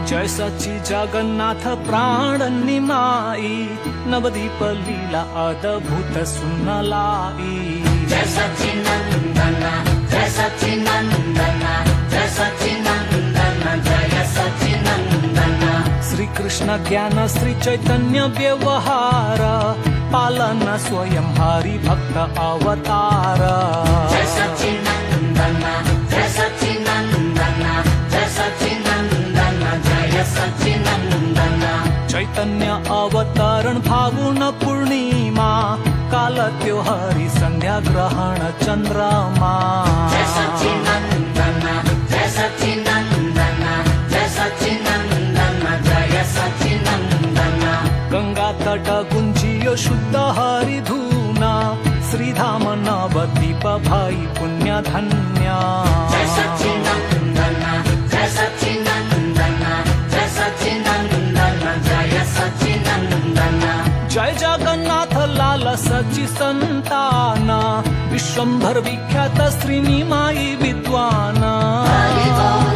जय सच्ची जगन्नाथ प्राणनी माई, नवदीप लीला अद्भुत सुनलाई। जय सच्चिनंदन जय सच्चिनंदन जय सच्चिनंदन जय सच्चिनंदन। श्री कृष्ण ज्ञान श्री चैतन्य व्यवहार, पालन स्वयं हरि भक्त अवतार। जय सच्चिनंदन जय सच्चिनंदन जय सच्चिनंदन जय सच्चिनंदन। चैतन्य अवतरण फागुन पूर्णिमा, काल त्योहारी संध्या ग्रहण चंद्रमा। जय सच्चिनंदन जय सच्चिनंदन जय सच्चिनंदन जय सच्चिनंदन। गंगा तट गुंजियो शुद्ध हरि धूना, श्रीधाम नवदीप भाई पुण्य धन्य। जय सच्चिनंदन जय सच्चिनंदन जय सच्चिनंदन जय सच्चिनंदन। जय जगन्नाथ लाल सची संतान, विश्वंभर विख्यात श्रीनिमाई विद्वान। हरि बोल